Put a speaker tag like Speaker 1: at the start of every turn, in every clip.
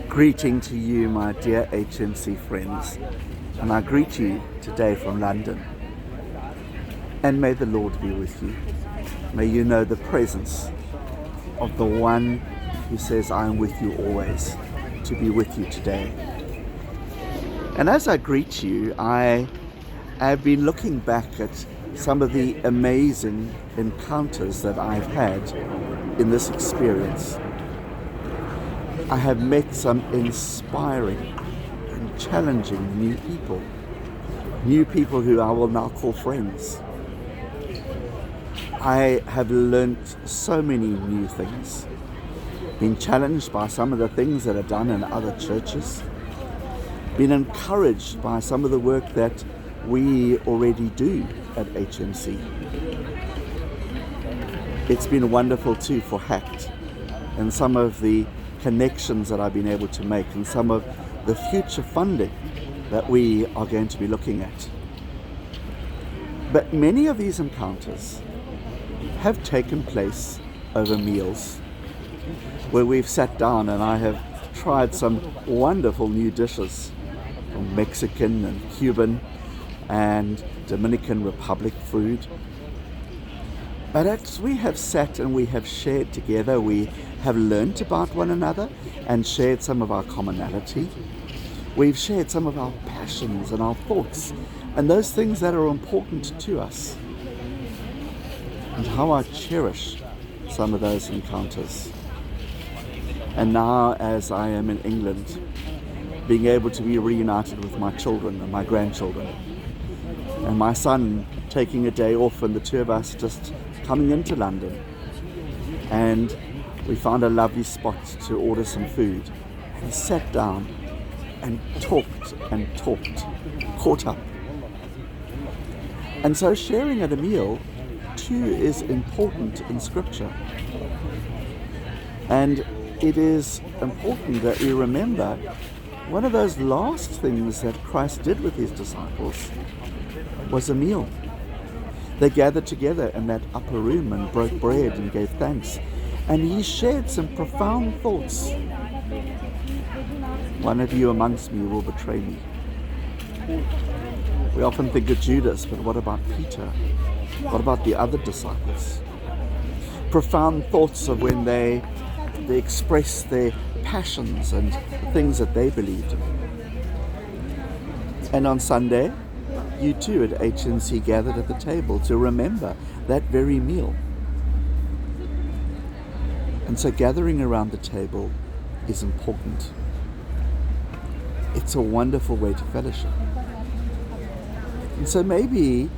Speaker 1: Greeting to you, my dear HMC friends, and I greet you today from London. And may the Lord be with you. May you know the presence of the one who says, I am with you always, to be with you today. And as I greet you, I have been looking back at some of the amazing encounters that I've had in this experience. I have met some inspiring and challenging new people who I will now call friends. I have learnt so many new things, been challenged by some of the things that are done in other churches, been encouraged by some of the work that we already do at HMC. It's been wonderful too for HACT and some of the connections that I've been able to make and some of the future funding that we are going to be looking at. But many of these encounters have taken place over meals where we've sat down and I have tried some wonderful new dishes from Mexican and Cuban and Dominican Republic food. But as we have sat and we have shared together, we have learnt about one another and shared some of our commonality. We've shared some of our passions and our thoughts and those things that are important to us. And how I cherish some of those encounters. And now, as I am in England, being able to be reunited with my children and my grandchildren, and my son taking a day off, and the two of us just coming into London, and we found a lovely spot to order some food, and sat down and talked, caught up. And so sharing at a meal too is important in Scripture. And it is important that we remember one of those last things that Christ did with his disciples was a meal. They gathered together in that upper room and broke bread and gave thanks. And he shared some profound thoughts. One of you amongst me will betray me. We often think of Judas, but what about Peter? What about the other disciples? Profound thoughts of when they expressed their passions and the things that they believed in. And on Sunday, you too at HNC gathered at the table to remember that very meal. And so gathering around the table is important. It's a wonderful way to fellowship. And so maybe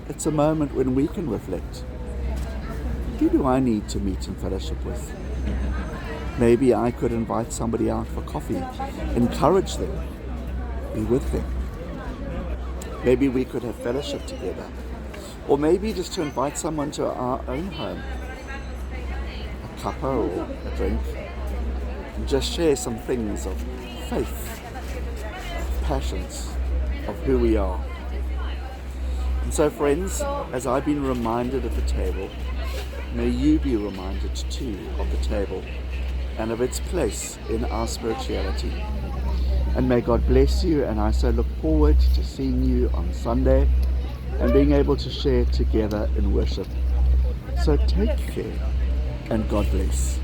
Speaker 1: it's a moment when we can reflect. Who do I need to meet and fellowship with? Maybe I could invite somebody out for coffee, encourage them, be with them. Maybe we could have fellowship together. Or maybe just to invite someone to our own home, a cuppa or a drink, and just share some things of faith, of passions, of who we are. And so friends, as I've been reminded at the table, may you be reminded too of the table and of its place in our spirituality. And may God bless you, and I so look forward to seeing you on Sunday and being able to share together in worship. So take care and God bless.